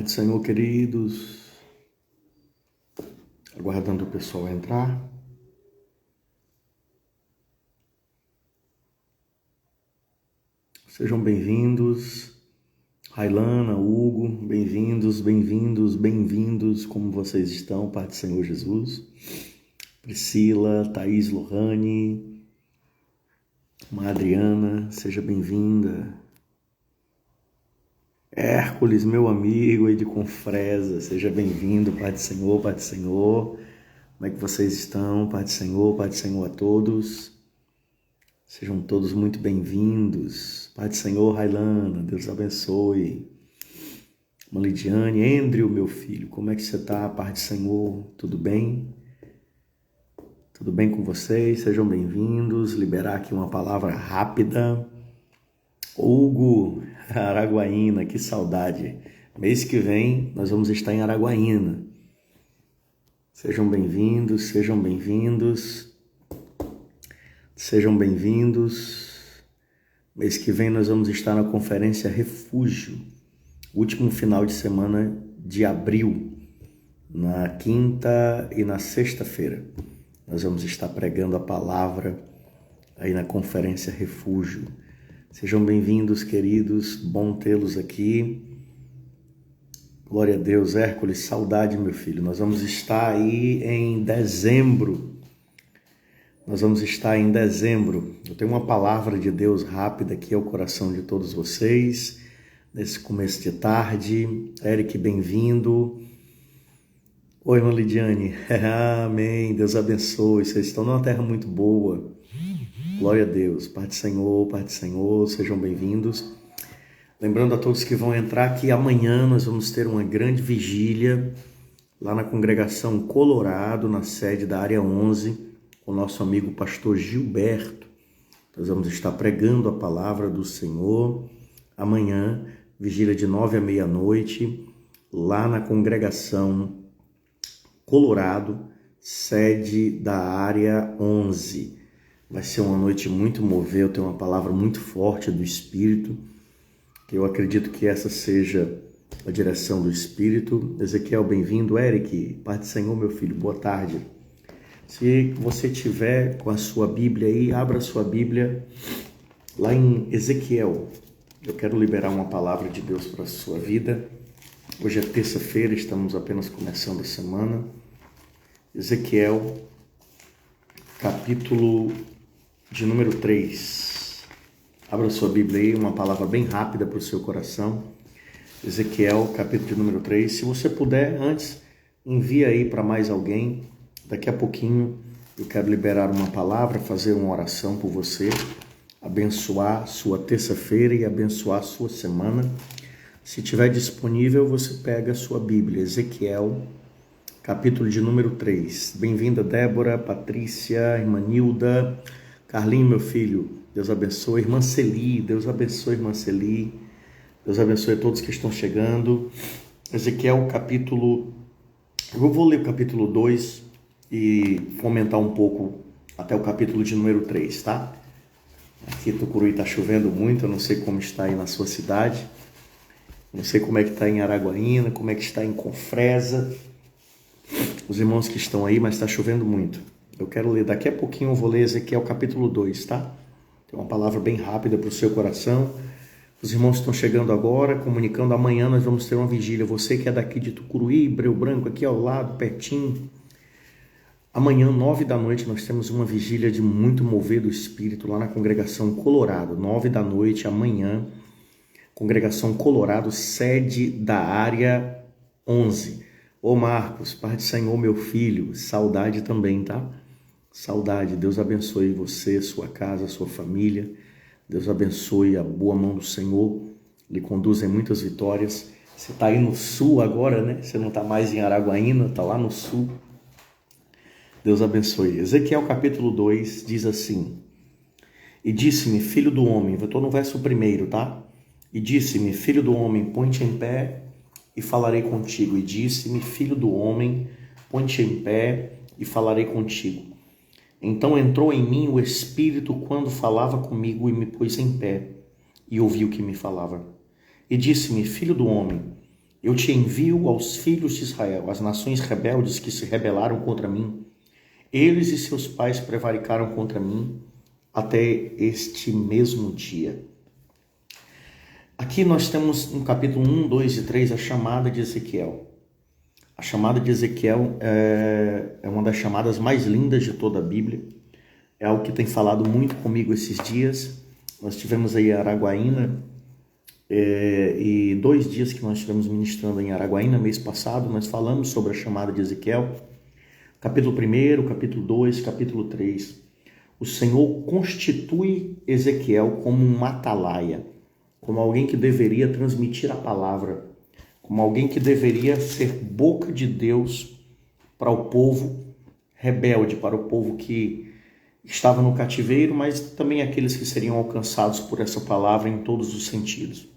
Pai do Senhor, queridos, aguardando o pessoal entrar. Sejam bem-vindos, Railana, Hugo, bem-vindos, bem-vindos, bem-vindos, como vocês estão, Pai do Senhor Jesus? Priscila, Thaís, Lohane, Adriana, seja bem-vinda. Hércules, meu amigo aí de Confresa, seja bem-vindo, Pai do Senhor, Pai do Senhor. Como é que vocês estão, Pai do Senhor a todos. Sejam todos muito bem-vindos. Pai do Senhor, Railana, Deus abençoe. Malidiane, Andrew, meu filho, como é que você está, Pai do Senhor? Tudo bem? Tudo bem com vocês? Sejam bem-vindos. Liberar aqui uma palavra rápida. Hugo, Araguaína, que saudade. Mês que vem nós vamos estar em Araguaína. Sejam bem-vindos, sejam bem-vindos. Sejam bem-vindos. Mês que vem nós vamos estar na conferência Refúgio, último final de semana de abril, na quinta e na sexta-feira. Nós vamos estar pregando a palavra aí na conferência Refúgio. Sejam bem-vindos, queridos, bom tê-los aqui. Glória a Deus, Hércules, saudade, meu filho. Nós vamos estar aí em dezembro. Eu tenho uma palavra de Deus rápida aqui ao coração de todos vocês, nesse começo de tarde. Eric, bem-vindo. Oi, irmã Lidiane. Amém, Deus abençoe. Vocês estão numa terra muito boa. Glória a Deus. Pai do Senhor, sejam bem-vindos. Lembrando a todos que vão entrar que amanhã nós vamos ter uma grande vigília lá na congregação Colorado, na sede da área 11, com o nosso amigo pastor Gilberto. Nós vamos estar pregando a palavra do Senhor amanhã, vigília de 9 à meia-noite, lá na congregação Colorado, sede da área 11. Vai ser uma noite muito mover, eu tenho uma palavra muito forte do Espírito, que eu acredito que essa seja a direção do Espírito. Ezequiel, bem-vindo. Eric, Pai do Senhor, meu filho, boa tarde. Se você tiver com a sua Bíblia aí, abra a sua Bíblia lá em Ezequiel. Eu quero liberar uma palavra de Deus para a sua vida. Hoje é terça-feira, estamos apenas começando a semana. Ezequiel, capítulo de número 3. Abra sua Bíblia aí, uma palavra bem rápida para o seu coração. Ezequiel, capítulo de número 3. Se você puder, antes, envia aí para mais alguém. Daqui a pouquinho eu quero liberar uma palavra, fazer uma oração por você, abençoar sua terça-feira e abençoar sua semana. Se tiver disponível, você pega a sua Bíblia, Ezequiel, capítulo de número 3. Bem-vinda, Débora, Patrícia, irmã Nilda, Carlinho, meu filho, Deus abençoe. Irmã Celi, Deus abençoe, irmã Celi. Deus abençoe a todos que estão chegando. Ezequiel, capítulo... Eu vou ler o capítulo 2 e comentar um pouco até o capítulo de número 3, tá? Aqui em Tucuruí está chovendo muito, eu não sei como está aí na sua cidade. Não sei como é que está em Araguaína, como é que está em Confresa. Os irmãos que estão aí, mas está chovendo muito. Eu quero ler, daqui a pouquinho eu vou ler Ezequiel capítulo 2, tá? Tem uma palavra bem rápida para o seu coração. Os irmãos estão chegando agora, comunicando, amanhã nós vamos ter uma vigília. Você que é daqui de Tucuruí, Breu Branco, aqui ao lado, pertinho. Amanhã, 9 da noite, nós temos uma vigília de muito mover do Espírito lá na congregação Colorado. 9 da noite, amanhã, congregação Colorado, sede da área 11. Ô Marcos, Pai do Senhor, meu filho, saudade também, tá? Saudade, Deus abençoe você, sua casa, sua família. Deus abençoe a boa mão do Senhor, lhe conduz em muitas vitórias. Você está aí no sul agora, né? Você não está mais em Araguaína, está lá no sul. Deus abençoe. Ezequiel capítulo 2 diz assim: E disse-me, filho do homem, eu estou no verso 1, tá? E disse-me, filho do homem, põe-te em pé e falarei contigo. E disse-me, filho do homem, põe-te em pé e falarei contigo. Então entrou em mim o Espírito quando falava comigo e me pôs em pé, e ouvi o que me falava. E disse-me, filho do homem, Eu te envio aos filhos de Israel, às nações rebeldes que se rebelaram contra mim. Eles e seus pais prevaricaram contra mim até este mesmo dia. Aqui nós temos no capítulo 1, 2 e 3 a chamada de Ezequiel. A chamada de Ezequiel é uma das chamadas mais lindas de toda a Bíblia. É algo que tem falado muito comigo esses dias. Nós tivemos aí Araguaína, e 2 dias que nós estivemos ministrando em Araguaína, mês passado, nós falamos sobre a chamada de Ezequiel. Capítulo 1, capítulo 2, capítulo 3. O Senhor constitui Ezequiel como um atalaia, como alguém que deveria transmitir a palavra, como alguém que deveria ser boca de Deus para o povo rebelde, para o povo que estava no cativeiro, mas também aqueles que seriam alcançados por essa palavra em todos os sentidos.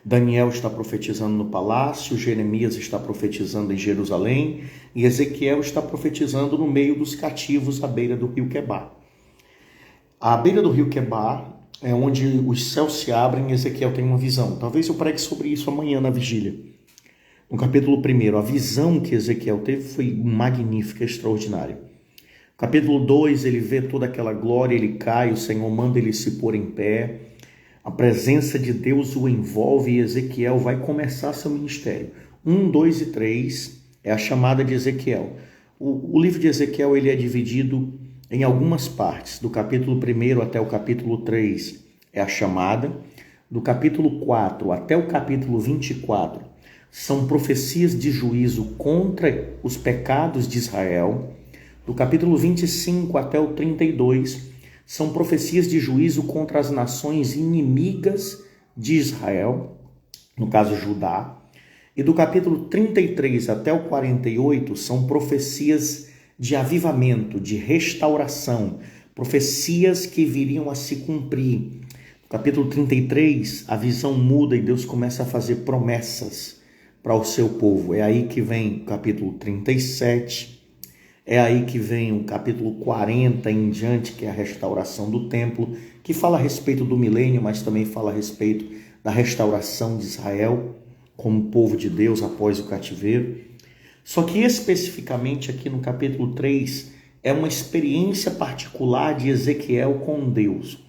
Daniel está profetizando no palácio, Jeremias está profetizando em Jerusalém e Ezequiel está profetizando no meio dos cativos à beira do rio Quebar. À beira do rio Quebar é onde os céus se abrem e Ezequiel tem uma visão. Talvez eu pregue sobre isso amanhã na vigília. No capítulo 1, a visão que Ezequiel teve foi magnífica, extraordinária. Capítulo 2, ele vê toda aquela glória, ele cai, o Senhor manda ele se pôr em pé. A presença de Deus o envolve e Ezequiel vai começar seu ministério. 1, 2 e 3 é a chamada de Ezequiel. O livro de Ezequiel ele é dividido em algumas partes. Do capítulo 1 até o capítulo 3 é a chamada. Do capítulo 4 até o capítulo 24 são profecias de juízo contra os pecados de Israel. Do capítulo 25 até o 32 são profecias de juízo contra as nações inimigas de Israel, no caso Judá. E do capítulo 33 até o 48 são profecias de avivamento, de restauração, profecias que viriam a se cumprir. No capítulo 33, a visão muda e Deus começa a fazer promessas para o seu povo. É aí que vem o capítulo 37, é aí que vem o capítulo 40 em diante, que é a restauração do templo, que fala a respeito do milênio, mas também fala a respeito da restauração de Israel como povo de Deus após o cativeiro. Só que especificamente aqui no capítulo 3 é uma experiência particular de Ezequiel com Deus.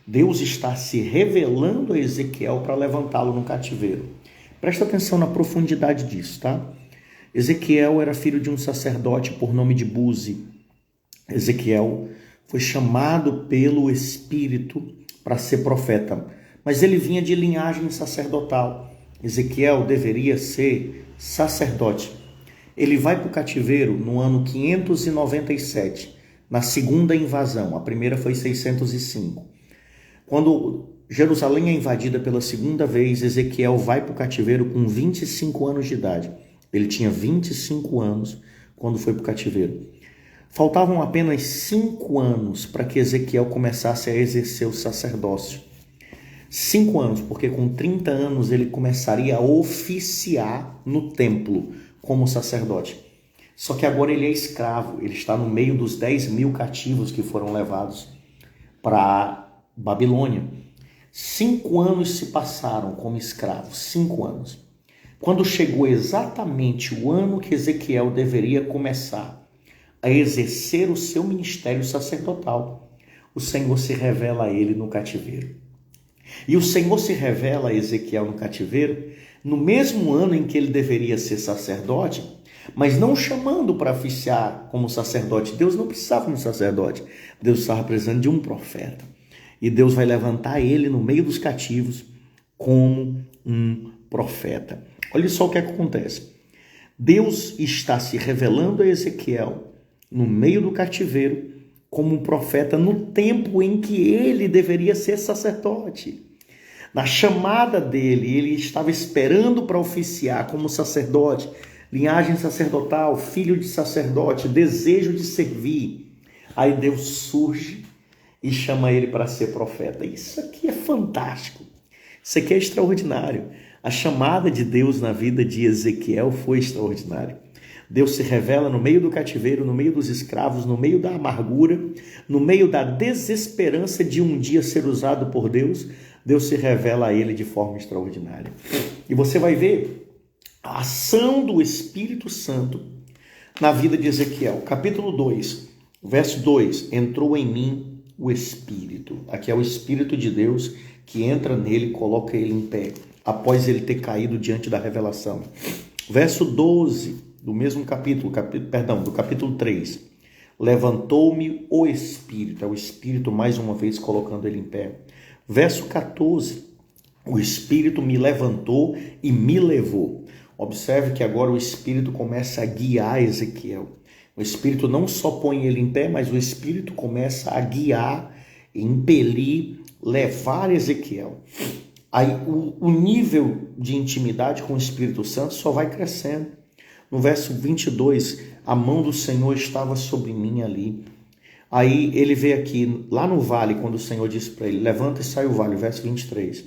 Deus está se revelando a Ezequiel para levantá-lo no cativeiro. Presta atenção na profundidade disso, tá? Ezequiel era filho de um sacerdote por nome de Buzi. Ezequiel foi chamado pelo Espírito para ser profeta, mas ele vinha de linhagem sacerdotal. Ezequiel deveria ser sacerdote. Ele vai para o cativeiro no ano 597, na segunda invasão. A primeira foi 605. Quando Jerusalém é invadida pela segunda vez, Ezequiel vai para o cativeiro com 25 anos de idade. Ele tinha 25 anos quando foi para o cativeiro. Faltavam apenas 5 anos para que Ezequiel começasse a exercer o sacerdócio. 5 anos, porque com 30 anos ele começaria a oficiar no templo como sacerdote. Só que agora ele é escravo, ele está no meio dos 10.000 cativos que foram levados para Babilônia. 5 anos se passaram como escravo, 5 anos. Quando chegou exatamente o ano que Ezequiel deveria começar a exercer o seu ministério sacerdotal, o Senhor se revela a ele no cativeiro. E o Senhor se revela a Ezequiel no cativeiro no mesmo ano em que ele deveria ser sacerdote, mas não chamando para oficiar como sacerdote. Deus não precisava de um sacerdote, Deus estava precisando de um profeta. E Deus vai levantar ele no meio dos cativos como um profeta. Olha só o que acontece. Deus está se revelando a Ezequiel no meio do cativeiro como um profeta no tempo em que ele deveria ser sacerdote. Na chamada dele, ele estava esperando para oficiar como sacerdote, linhagem sacerdotal, filho de sacerdote, desejo de servir. Aí Deus surge e chama ele para ser profeta. Isso aqui é fantástico. Isso aqui é extraordinário. A chamada de Deus na vida de Ezequiel foi extraordinária. Deus se revela no meio do cativeiro, no meio dos escravos, no meio da amargura, no meio da desesperança de um dia ser usado por Deus. Deus se revela a ele de forma extraordinária. E você vai ver a ação do Espírito Santo na vida de Ezequiel. Capítulo 2, verso 2, entrou em mim o Espírito. Aqui é o Espírito de Deus que entra nele e coloca ele em pé, após ele ter caído diante da revelação. Verso 12 do mesmo capítulo, do capítulo 3. Levantou-me o Espírito, é o Espírito mais uma vez colocando ele em pé. Verso 14, o Espírito me levantou e me levou. Observe que agora o Espírito começa a guiar Ezequiel. O Espírito não só põe ele em pé, mas o Espírito começa a guiar, impelir, levar Ezequiel. Aí o nível de intimidade com o Espírito Santo só vai crescendo. No verso 22, a mão do Senhor estava sobre mim ali. Aí ele vê aqui, lá no vale, quando o Senhor disse para ele, levanta e sai o vale, verso 23.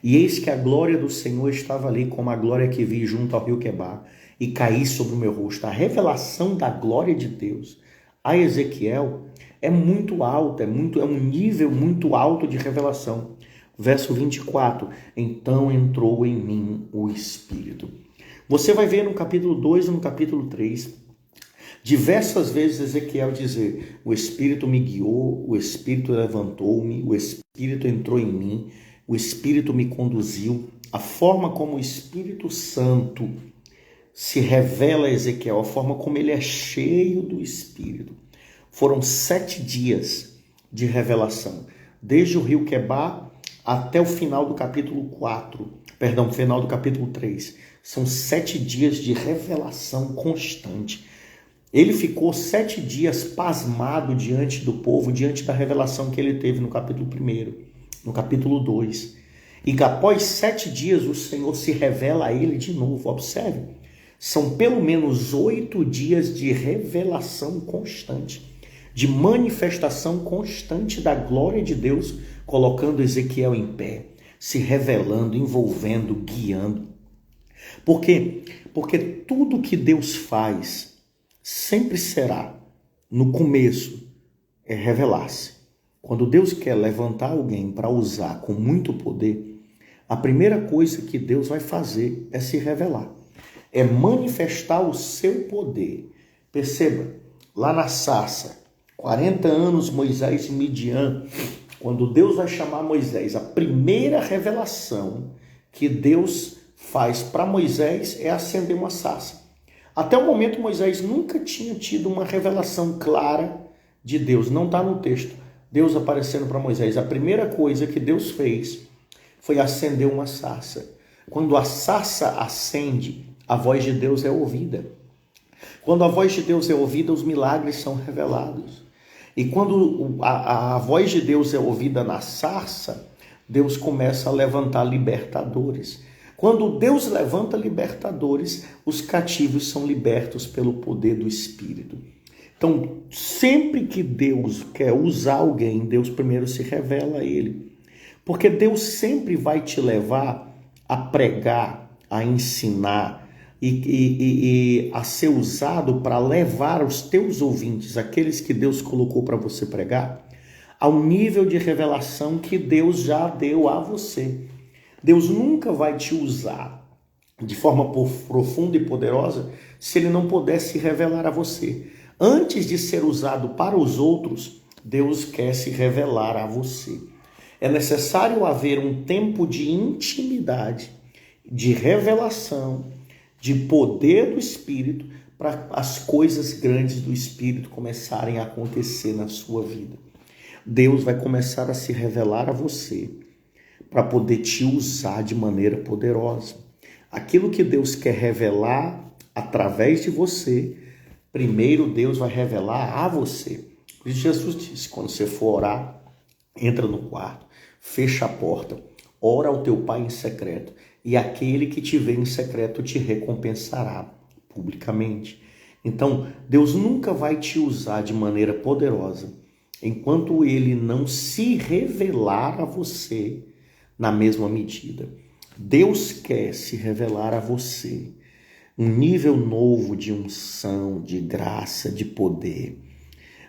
E eis que a glória do Senhor estava ali, como a glória que vi junto ao rio Quebar, e caí sobre o meu rosto. A revelação da glória de Deus a Ezequiel é muito alta, é um nível muito alto de revelação. Verso 24, então entrou em mim o Espírito. Você vai ver no capítulo 2 e no capítulo 3, diversas vezes Ezequiel dizer, o Espírito me guiou, o Espírito levantou-me, o Espírito entrou em mim, o Espírito me conduziu. A forma como o Espírito Santo se revela a Ezequiel, a forma como ele é cheio do Espírito. Foram 7 dias de revelação, desde o rio Quebar até o final do capítulo 3. São 7 dias de revelação constante. Ele ficou 7 dias pasmado diante do povo, diante da revelação que ele teve no capítulo 1, no capítulo 2. E após 7 dias o Senhor se revela a ele de novo. Observe, são pelo menos 8 dias de revelação constante, de manifestação constante da glória de Deus, colocando Ezequiel em pé, se revelando, envolvendo, guiando. Por quê? Porque tudo que Deus faz sempre será, no começo, é revelar-se. Quando Deus quer levantar alguém para usar com muito poder, a primeira coisa que Deus vai fazer é se revelar, é manifestar o seu poder. Perceba, lá na sarça, 40 anos Moisés e Midian, quando Deus vai chamar Moisés, a primeira revelação que Deus faz para Moisés é acender uma sarça. Até o momento Moisés nunca tinha tido uma revelação clara de Deus, não está no texto. Deus aparecendo para Moisés, a primeira coisa que Deus fez foi acender uma sarça. Quando a sarça acende, a voz de Deus é ouvida. Quando a voz de Deus é ouvida, os milagres são revelados. E quando a voz de Deus é ouvida na sarça, Deus começa a levantar libertadores. Quando Deus levanta libertadores, os cativos são libertos pelo poder do Espírito. Então, sempre que Deus quer usar alguém, Deus primeiro se revela a ele. Porque Deus sempre vai te levar a pregar, a ensinar e a ser usado para levar os teus ouvintes, aqueles que Deus colocou para você pregar, ao nível de revelação que Deus já deu a você. Deus nunca vai te usar de forma profunda e poderosa se Ele não puder se revelar a você. Antes de ser usado para os outros, Deus quer se revelar a você. É necessário haver um tempo de intimidade, de revelação, de poder do Espírito, para as coisas grandes do Espírito começarem a acontecer na sua vida. Deus vai começar a se revelar a você para poder te usar de maneira poderosa. Aquilo que Deus quer revelar através de você, primeiro Deus vai revelar a você. Por isso Jesus disse, quando você for orar, entra no quarto, fecha a porta, ora ao teu Pai em secreto, e aquele que te vê em secreto te recompensará publicamente. Então, Deus nunca vai te usar de maneira poderosa enquanto Ele não se revelar a você na mesma medida. Deus quer se revelar a você um nível novo de unção, de graça, de poder.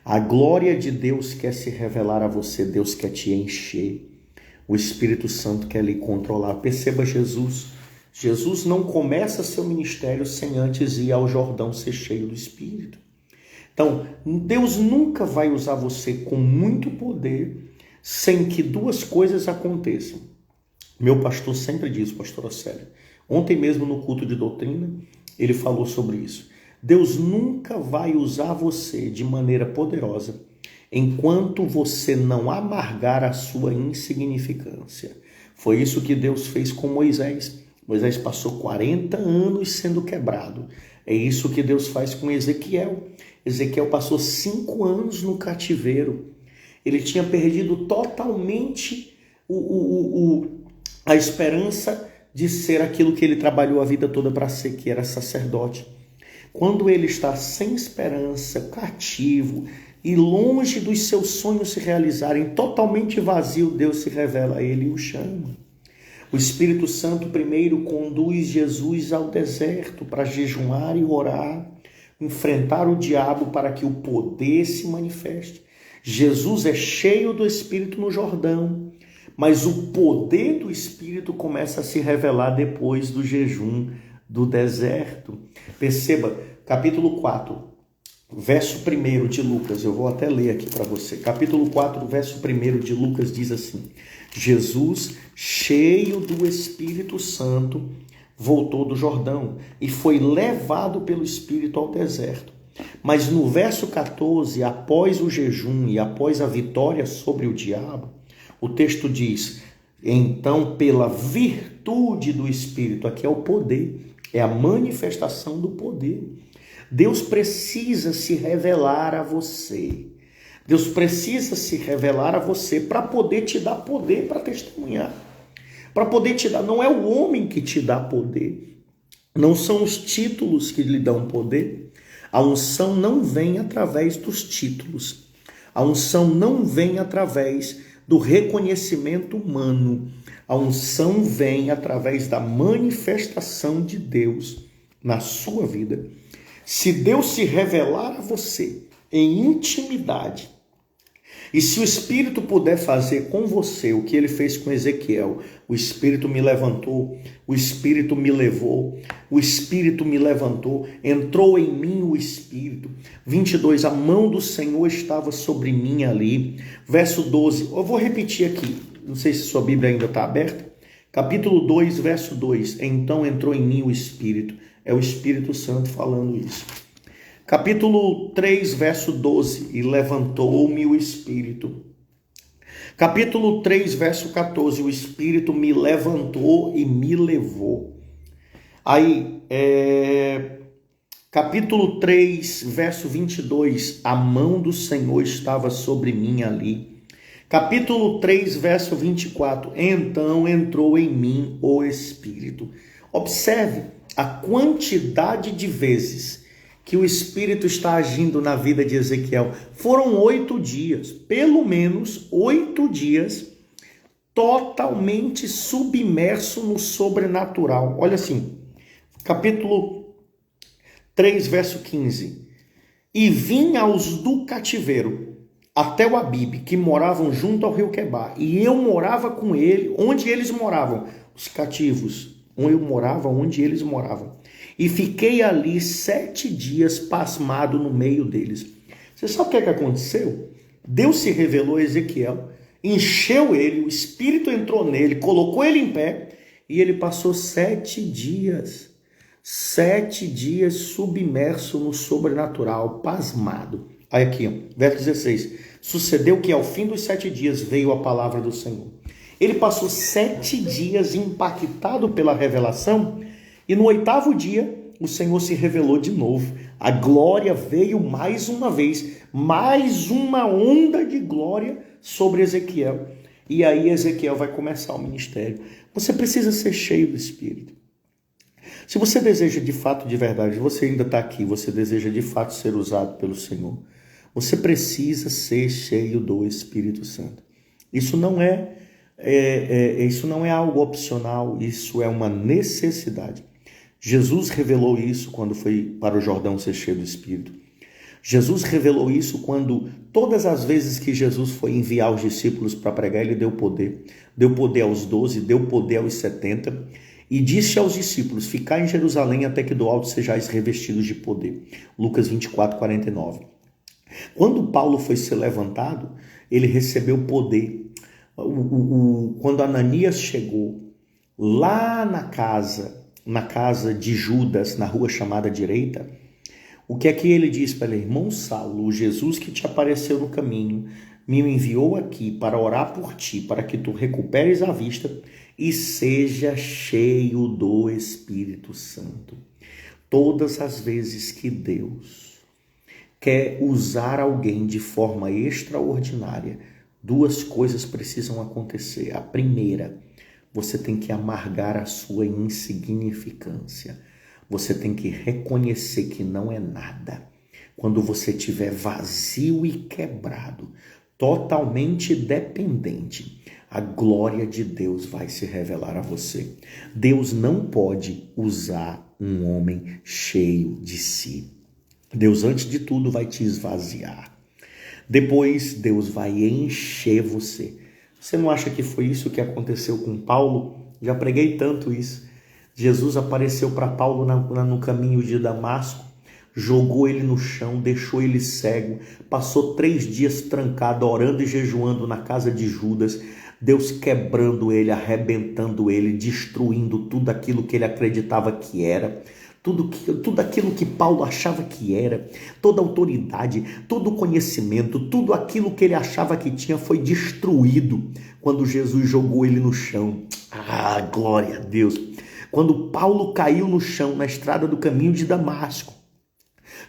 A glória de Deus quer se revelar a você, Deus quer te encher. O Espírito Santo quer lhe controlar. Perceba Jesus Jesus não começa seu ministério sem antes ir ao Jordão ser cheio do Espírito. Então, Deus nunca vai usar você com muito poder sem que duas coisas aconteçam. Meu pastor sempre diz, pastor Océlio, ontem mesmo no culto de doutrina, ele falou sobre isso. Deus nunca vai usar você de maneira poderosa enquanto você não amargar a sua insignificância. Foi isso que Deus fez com Moisés. Moisés passou 40 anos sendo quebrado. É isso que Deus faz com Ezequiel. Ezequiel passou 5 anos no cativeiro. Ele tinha perdido totalmente a esperança de ser aquilo que ele trabalhou a vida toda para ser, que era sacerdote. Quando ele está sem esperança, cativo e longe dos seus sonhos se realizarem, totalmente vazio, Deus se revela a ele e o chama. O Espírito Santo primeiro conduz Jesus ao deserto para jejuar e orar, enfrentar o diabo para que o poder se manifeste. Jesus é cheio do Espírito no Jordão, mas o poder do Espírito começa a se revelar depois do jejum do deserto. Perceba, capítulo 4, verso 1 de Lucas, eu vou até ler aqui para você. Capítulo 4, verso 1 de Lucas diz assim: Jesus, cheio do Espírito Santo, voltou do Jordão e foi levado pelo Espírito ao deserto. Mas no verso 14, após o jejum e após a vitória sobre o diabo, o texto diz: então, pela virtude do Espírito, aqui é o poder, é a manifestação do poder. Deus precisa se revelar a você. Deus precisa se revelar a você para poder te dar poder para testemunhar. Para poder te dar, não é o homem que te dá poder, não são os títulos que lhe dão poder. A unção não vem através dos títulos. A unção não vem através do reconhecimento humano. A unção vem através da manifestação de Deus na sua vida. Se Deus se revelar a você em intimidade, e se o Espírito puder fazer com você o que ele fez com Ezequiel, o Espírito me levantou, o Espírito me levou, o Espírito me levantou, entrou em mim o Espírito. 22, a mão do Senhor estava sobre mim ali. Verso 12, eu vou repetir aqui, não sei se sua Bíblia ainda está aberta. Capítulo 2, verso 2, então entrou em mim o Espírito. É o Espírito Santo falando isso. Capítulo 3, verso 12, e levantou-me o Espírito. Capítulo 3, verso 14, o Espírito me levantou e me levou. Aí, capítulo 3, verso 22, a mão do Senhor estava sobre mim ali. Capítulo 3, verso 24, então entrou em mim o Espírito. Observe a quantidade de vezes que o Espírito está agindo na vida de Ezequiel. Foram 8 dias, pelo menos 8 dias, totalmente submerso no sobrenatural. Olha assim, capítulo 3, verso 15. E vim aos do cativeiro, até o Abibe, que moravam junto ao rio Quebar, e eu morava com ele, onde eles moravam, os cativos, eu morava onde eles moravam. E fiquei ali 7 dias pasmado no meio deles. Você sabe o que aconteceu? Deus se revelou a Ezequiel, encheu ele, o Espírito entrou nele, colocou ele em pé, e ele passou 7 dias. 7 dias submerso no sobrenatural, pasmado. Aí aqui, ó, verso 16. Sucedeu que ao fim dos 7 dias veio a palavra do Senhor. Ele passou 7 dias impactado pela revelação, e no 8º dia, o Senhor se revelou de novo. A glória veio mais uma vez, mais uma onda de glória sobre Ezequiel. E aí Ezequiel vai começar o ministério. Você precisa ser cheio do Espírito. Se você deseja de fato, de verdade, você ainda está aqui, você deseja de fato ser usado pelo Senhor, você precisa ser cheio do Espírito Santo. Isso não é algo opcional, isso é uma necessidade. Jesus revelou isso quando foi para o Jordão ser cheio do Espírito. Jesus revelou isso quando, todas as vezes que Jesus foi enviar os discípulos para pregar, ele deu poder. Deu poder aos 12, deu poder aos 70. E disse aos discípulos: ficai em Jerusalém até que do alto sejais revestidos de poder. Lucas 24, 49. Quando Paulo foi ser levantado, ele recebeu poder. Quando Ananias chegou lá na casa de Judas, na rua chamada Direita, o que é que ele diz para ele? Irmão Saulo, o Jesus que te apareceu no caminho, me enviou aqui para orar por ti, para que tu recuperes a vista e seja cheio do Espírito Santo. Todas as vezes que Deus quer usar alguém de forma extraordinária, duas coisas precisam acontecer. A primeira, você tem que amargar a sua insignificância. Você tem que reconhecer que não é nada. Quando você estiver vazio e quebrado, totalmente dependente, a glória de Deus vai se revelar a você. Deus não pode usar um homem cheio de si. Deus, antes de tudo, vai te esvaziar. Depois, Deus vai encher você. Você não acha que foi isso que aconteceu com Paulo? Já preguei tanto isso. Jesus apareceu para Paulo no caminho de Damasco, jogou ele no chão, deixou ele cego, passou 3 dias trancado, orando e jejuando na casa de Judas, Deus quebrando ele, arrebentando ele, destruindo tudo aquilo que ele acreditava que era, tudo aquilo que Paulo achava que era, toda autoridade, todo conhecimento, tudo aquilo que ele achava que tinha foi destruído quando Jesus jogou ele no chão. Ah, glória a Deus! Quando Paulo caiu no chão na estrada do caminho de Damasco,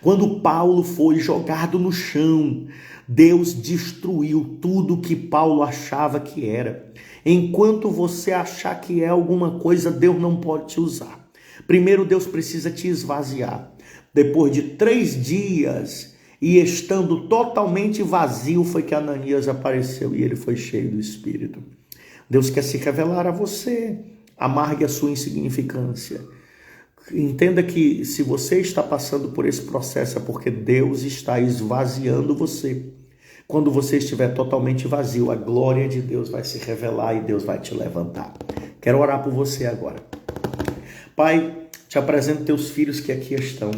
quando Paulo foi jogado no chão, Deus destruiu tudo que Paulo achava que era. Enquanto você achar que é alguma coisa, Deus não pode te usar. Primeiro, Deus precisa te esvaziar. Depois de 3 dias e estando totalmente vazio, foi que Ananias apareceu e ele foi cheio do Espírito. Deus quer se revelar a você. Amargue a sua insignificância. Entenda que se você está passando por esse processo é porque Deus está esvaziando você. Quando você estiver totalmente vazio, a glória de Deus vai se revelar e Deus vai te levantar. Quero orar por você agora. Pai, te apresento teus filhos que aqui estão.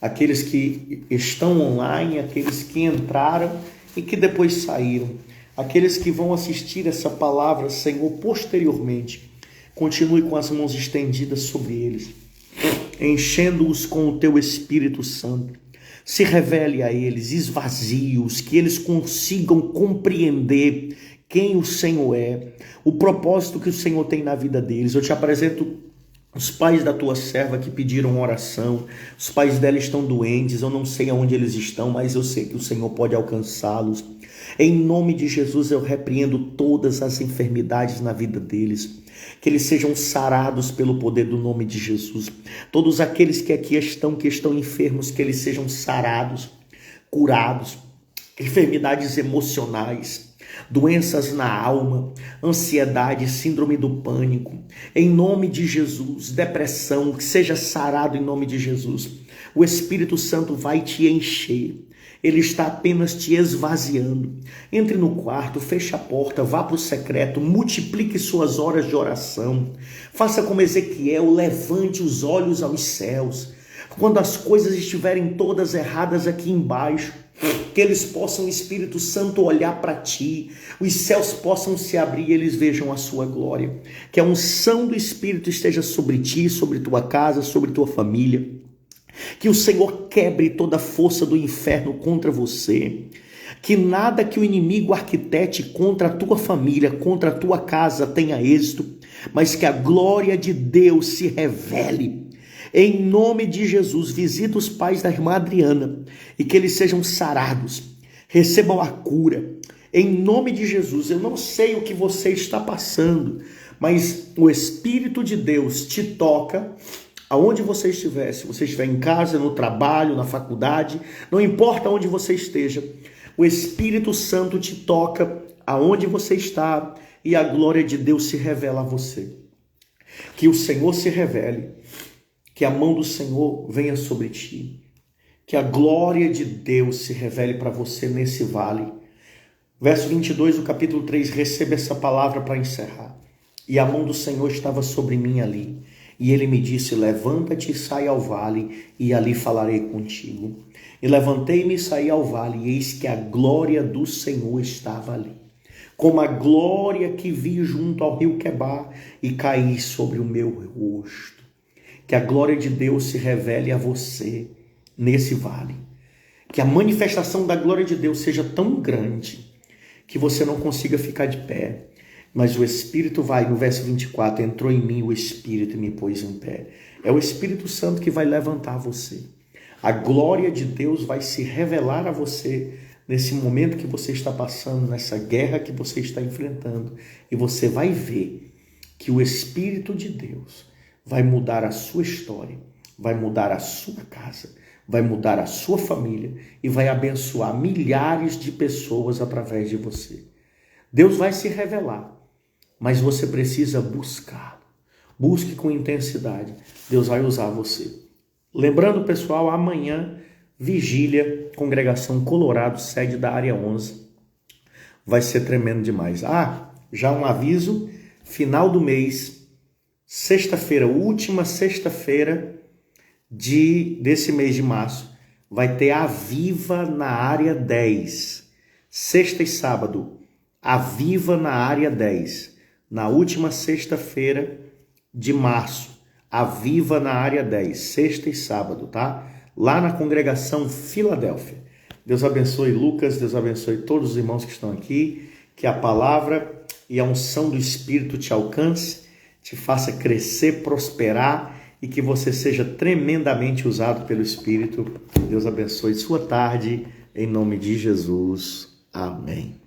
Aqueles que estão online, aqueles que entraram e que depois saíram. Aqueles que vão assistir essa palavra, Senhor, posteriormente. Continue com as mãos estendidas sobre eles, enchendo-os com o teu Espírito Santo. Se revele a eles, esvazie-os, que eles consigam compreender quem o Senhor é, o propósito que o Senhor tem na vida deles. Eu te apresento os pais da tua serva que pediram oração, os pais dela estão doentes, eu não sei aonde eles estão, mas eu sei que o Senhor pode alcançá-los. Em nome de Jesus eu repreendo todas as enfermidades na vida deles, que eles sejam sarados pelo poder do nome de Jesus. Todos aqueles que aqui estão, que estão enfermos, que eles sejam sarados, curados, enfermidades emocionais, doenças na alma, ansiedade, síndrome do pânico, em nome de Jesus, depressão, que seja sarado em nome de Jesus. O Espírito Santo vai te encher. Ele está apenas te esvaziando. Entre no quarto, feche a porta, vá para o secreto, multiplique suas horas de oração. Faça como Ezequiel, levante os olhos aos céus. Quando as coisas estiverem todas erradas aqui embaixo, que eles possam, Espírito Santo, olhar para ti, os céus possam se abrir e eles vejam a sua glória. Que a unção do Espírito esteja sobre ti, sobre tua casa, sobre tua família. Que o Senhor quebre toda a força do inferno contra você. Que nada que o inimigo arquitete contra a tua família, contra a tua casa tenha êxito, mas que a glória de Deus se revele. Em nome de Jesus, visita os pais da irmã Adriana e que eles sejam sarados, recebam a cura. Em nome de Jesus, eu não sei o que você está passando, mas o Espírito de Deus te toca aonde você estiver. Se você estiver em casa, no trabalho, na faculdade, não importa onde você esteja, o Espírito Santo te toca aonde você está e a glória de Deus se revela a você. Que o Senhor se revele, que a mão do Senhor venha sobre ti, que a glória de Deus se revele para você nesse vale. Verso 22 do capítulo 3, receba essa palavra para encerrar. E a mão do Senhor estava sobre mim ali. E ele me disse, levanta-te e sai ao vale, e ali falarei contigo. E levantei-me e saí ao vale, e eis que a glória do Senhor estava ali, como a glória que vi junto ao rio Quebar, e caí sobre o meu rosto. Que a glória de Deus se revele a você nesse vale. Que a manifestação da glória de Deus seja tão grande que você não consiga ficar de pé. Mas o Espírito vai, no verso 24, entrou em mim o Espírito e me pôs em pé. É o Espírito Santo que vai levantar você. A glória de Deus vai se revelar a você nesse momento que você está passando, nessa guerra que você está enfrentando. E você vai ver que o Espírito de Deus vai mudar a sua história, vai mudar a sua casa, vai mudar a sua família e vai abençoar milhares de pessoas através de você. Deus vai se revelar, mas você precisa buscá-lo. Busque com intensidade. Deus vai usar você. Lembrando, pessoal, amanhã, vigília, congregação Colorado, sede da área 11. Vai ser tremendo demais. Já um aviso, final do mês, sexta-feira, última sexta-feira desse mês de março, vai ter a Viva na área 10. Sexta e sábado, a Viva na área 10. Na última sexta-feira de março, a Viva na área 10, sexta e sábado, tá? Lá na congregação Filadélfia. Deus abençoe Lucas, Deus abençoe todos os irmãos que estão aqui, que a palavra e a unção do Espírito te alcance, te faça crescer, prosperar e que você seja tremendamente usado pelo Espírito. Deus abençoe sua tarde, em nome de Jesus. Amém.